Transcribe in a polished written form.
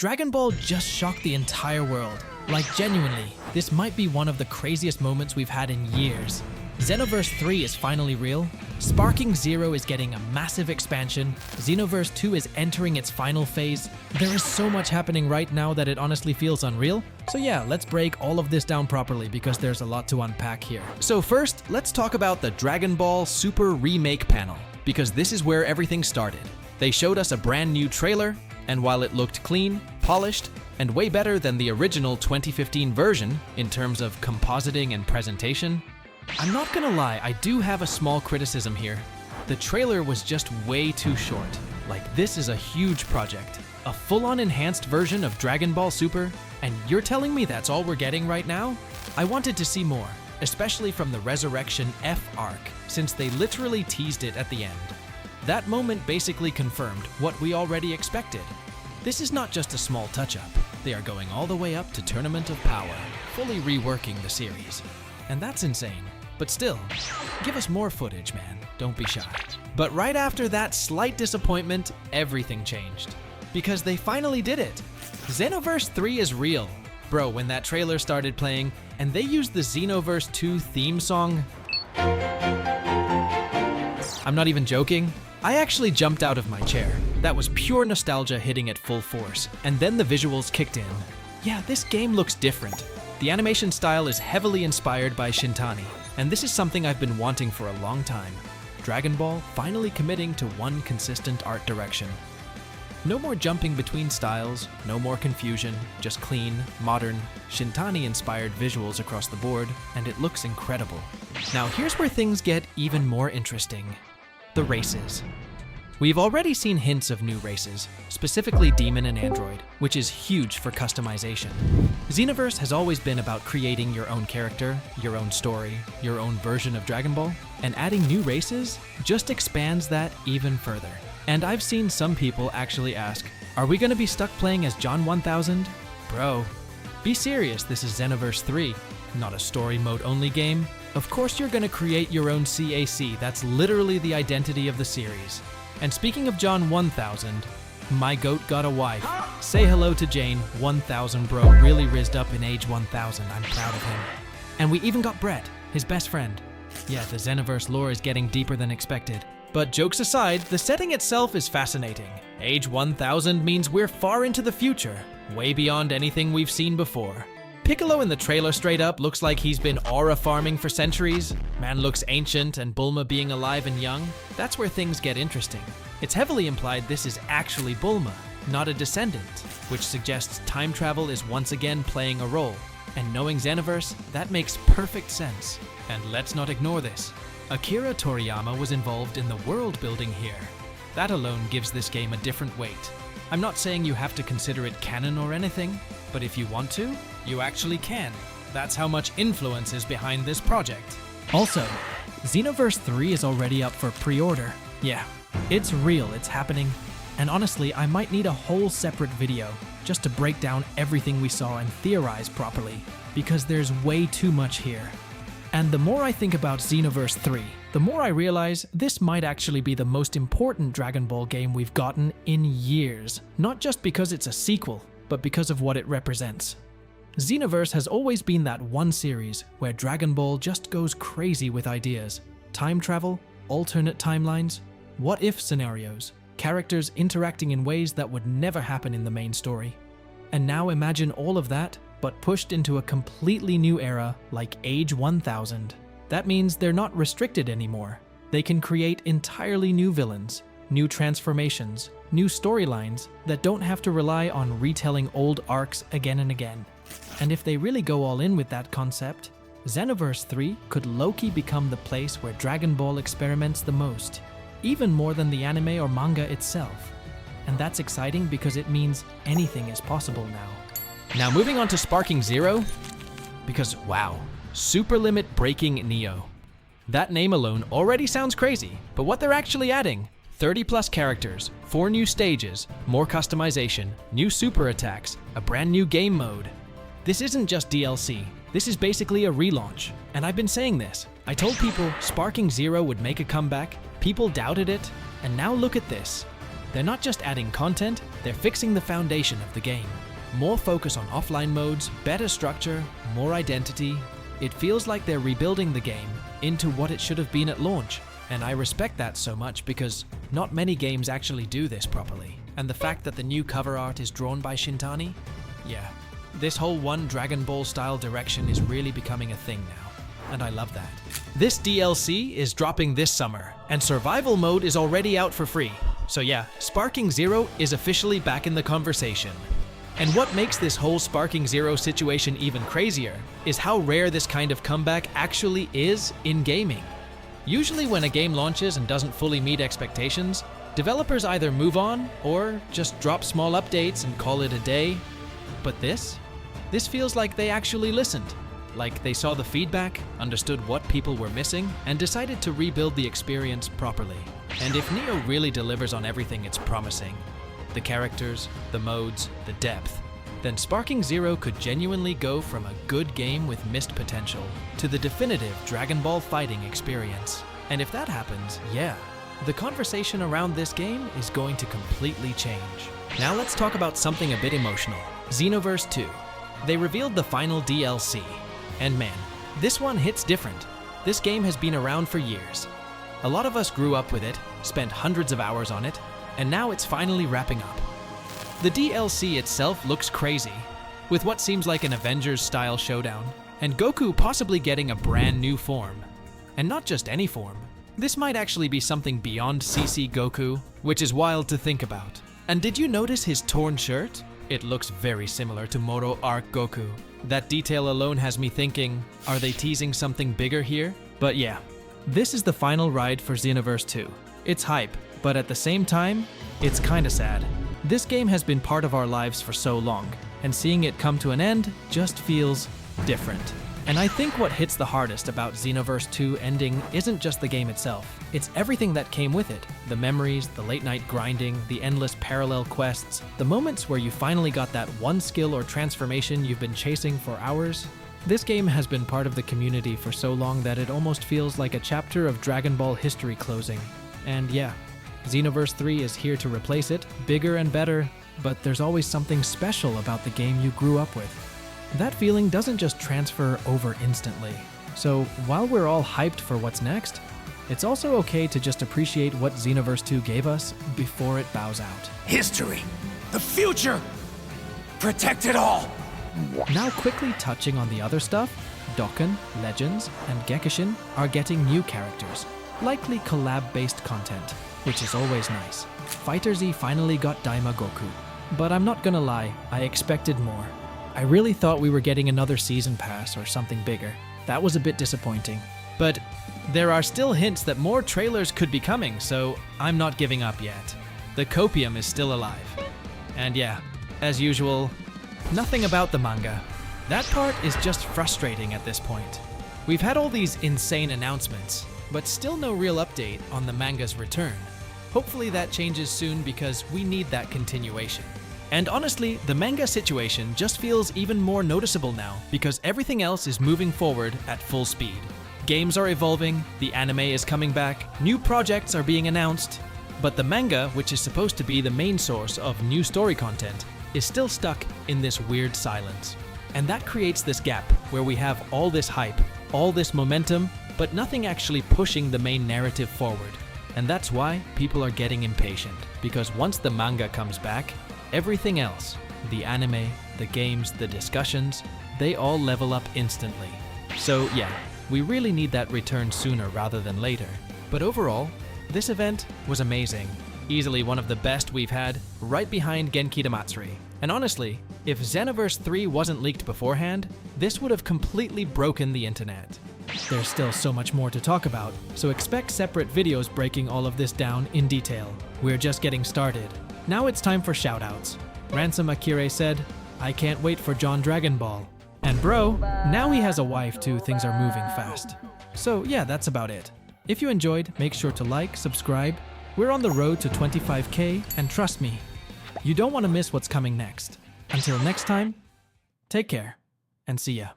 Dragon Ball just shocked the entire world. Like genuinely, this might be one of the craziest moments we've had in years. Xenoverse 3 is finally real, Sparking Zero is getting a massive expansion, Xenoverse 2 is entering its final phase. There is so much happening right now that it honestly feels unreal. So yeah, let's break all of this down properly because there's a lot to unpack here. So first, let's talk about the Dragon Ball Super Remake panel, because this is where everything started. They showed us a brand new trailer, and while it looked clean, polished, and way better than the original 2015 version in terms of compositing and presentation, I'm not gonna lie, I do have a small criticism here. The trailer was just way too short. Like, this is a huge project. A full-on enhanced version of Dragon Ball Super, and you're telling me that's all we're getting right now? I wanted to see more, especially from the Resurrection F arc, since they literally teased it at the end. That moment basically confirmed what we already expected. This is not just a small touch-up. They are going all the way up to Tournament of Power, fully reworking the series. And that's insane. But still, give us more footage, man. Don't be shy. But right after that slight disappointment, everything changed. Because they finally did it. Xenoverse 3 is real. Bro, when that trailer started playing, and they used the Xenoverse 2 theme song, I'm not even joking. I actually jumped out of my chair. That was pure nostalgia hitting at full force, and then the visuals kicked in. Yeah, this game looks different. The animation style is heavily inspired by Shintani, and this is something I've been wanting for a long time. Dragon Ball finally committing to one consistent art direction. No more jumping between styles, no more confusion, just clean, modern, Shintani-inspired visuals across the board, and it looks incredible. Now here's where things get even more interesting. The races. We've already seen hints of new races, specifically Demon and Android, which is huge for customization. Xenoverse has always been about creating your own character, your own story, your own version of Dragon Ball, and adding new races just expands that even further. And I've seen some people actually ask, are we gonna be stuck playing as John 1000? Bro, be serious, this is Xenoverse 3, not a story mode only game. Of course you're gonna create your own CAC, that's literally the identity of the series. And speaking of John 1000, my goat got a wife. Say hello to Jane, 1000 bro, really rizzed up in age 1000, I'm proud of him. And we even got Brett, his best friend. Yeah, the Xenoverse lore is getting deeper than expected. But jokes aside, the setting itself is fascinating. Age 1000 means we're far into the future, way beyond anything we've seen before. Piccolo in the trailer straight up looks like he's been aura farming for centuries. Man looks ancient, and Bulma being alive and young. That's where things get interesting. It's heavily implied this is actually Bulma, not a descendant, which suggests time travel is once again playing a role. And knowing Xenoverse, that makes perfect sense. And let's not ignore this. Akira Toriyama was involved in the world building here. That alone gives this game a different weight. I'm not saying you have to consider it canon or anything, but if you want to, you actually can. That's how much influence is behind this project. Also, Xenoverse 3 is already up for pre-order. Yeah, it's real, it's happening. And honestly, I might need a whole separate video just to break down everything we saw and theorize properly, because there's way too much here. And the more I think about Xenoverse 3, the more I realize this might actually be the most important Dragon Ball game we've gotten in years. Not just because it's a sequel, but because of what it represents. Xenoverse has always been that one series where Dragon Ball just goes crazy with ideas. Time travel, alternate timelines, what-if scenarios, characters interacting in ways that would never happen in the main story. And now imagine all of that, but pushed into a completely new era like Age 1000. That means they're not restricted anymore. They can create entirely new villains, new transformations, new storylines that don't have to rely on retelling old arcs again and again. And if they really go all in with that concept, Xenoverse 3 could low-key become the place where Dragon Ball experiments the most, even more than the anime or manga itself. And that's exciting because it means anything is possible now. Now moving on to Sparking Zero, because wow, Super Limit Breaking Neo. That name alone already sounds crazy, but what they're actually adding, 30 plus characters, 4 new stages, more customization, new super attacks, a brand new game mode. This isn't just DLC, this is basically a relaunch. And I've been saying this. I told people Sparking Zero would make a comeback, people doubted it, and now look at this. They're not just adding content, they're fixing the foundation of the game. More focus on offline modes, better structure, more identity. It feels like they're rebuilding the game into what it should have been at launch. And I respect that so much because not many games actually do this properly. And the fact that the new cover art is drawn by Shintani? Yeah. This whole one Dragon Ball style direction is really becoming a thing now. And I love that. This DLC is dropping this summer, and survival mode is already out for free. So yeah, Sparking Zero is officially back in the conversation. And what makes this whole Sparking Zero situation even crazier is how rare this kind of comeback actually is in gaming. Usually when a game launches and doesn't fully meet expectations, developers either move on or just drop small updates and call it a day. But this feels like they actually listened. Like they saw the feedback, understood what people were missing, and decided to rebuild the experience properly. And if Neo really delivers on everything it's promising, the characters, the modes, the depth, then Sparking Zero could genuinely go from a good game with missed potential to the definitive Dragon Ball fighting experience. And if that happens, yeah, the conversation around this game is going to completely change. Now let's talk about something a bit emotional. Xenoverse 2. They revealed the final DLC. And man, this one hits different. This game has been around for years. A lot of us grew up with it, spent hundreds of hours on it, and now it's finally wrapping up. The DLC itself looks crazy, with what seems like an Avengers-style showdown, and Goku possibly getting a brand new form. And not just any form. This might actually be something beyond CC Goku, which is wild to think about. And did you notice his torn shirt? It looks very similar to Moro Arc Goku. That detail alone has me thinking, are they teasing something bigger here? But yeah, this is the final ride for Xenoverse 2. It's hype, but at the same time, it's kinda sad. This game has been part of our lives for so long, and seeing it come to an end just feels different. And I think what hits the hardest about Xenoverse 2 ending isn't just the game itself, it's everything that came with it. The memories, the late night grinding, the endless parallel quests, the moments where you finally got that one skill or transformation you've been chasing for hours. This game has been part of the community for so long that it almost feels like a chapter of Dragon Ball history closing. And yeah, Xenoverse 3 is here to replace it, bigger and better, but there's always something special about the game you grew up with. That feeling doesn't just transfer over instantly. So while we're all hyped for what's next, it's also okay to just appreciate what Xenoverse 2 gave us before it bows out. History, the future, protect it all. Now quickly touching on the other stuff, Dokkan, Legends, and Gekishin are getting new characters, likely collab-based content, which is always nice. Fighter Z finally got Daima Goku, but I'm not gonna lie, I expected more. I really thought we were getting another season pass or something bigger. That was a bit disappointing. But there are still hints that more trailers could be coming, so I'm not giving up yet. The copium is still alive. And yeah, as usual, nothing about the manga. That part is just frustrating at this point. We've had all these insane announcements, but still no real update on the manga's return. Hopefully that changes soon because we need that continuation. And honestly, the manga situation just feels even more noticeable now because everything else is moving forward at full speed. Games are evolving, the anime is coming back, new projects are being announced, but the manga, which is supposed to be the main source of new story content, is still stuck in this weird silence. And that creates this gap where we have all this hype, all this momentum, but nothing actually pushing the main narrative forward. And that's why people are getting impatient, because once the manga comes back, everything else, the anime, the games, the discussions, they all level up instantly. So yeah, we really need that return sooner rather than later. But overall, this event was amazing. Easily one of the best we've had, right behind Genki Damatsuri. And honestly, if Xenoverse 3 wasn't leaked beforehand, this would have completely broken the internet. There's still so much more to talk about, so expect separate videos breaking all of this down in detail. We're just getting started. Now it's time for shoutouts. Ransom Akire said, "I can't wait for John Dragon Ball." And bro, now he has a wife too, things are moving fast. So yeah, that's about it. If you enjoyed, make sure to like, subscribe. We're on the road to 25K, and trust me, you don't want to miss what's coming next. Until next time, take care, and see ya.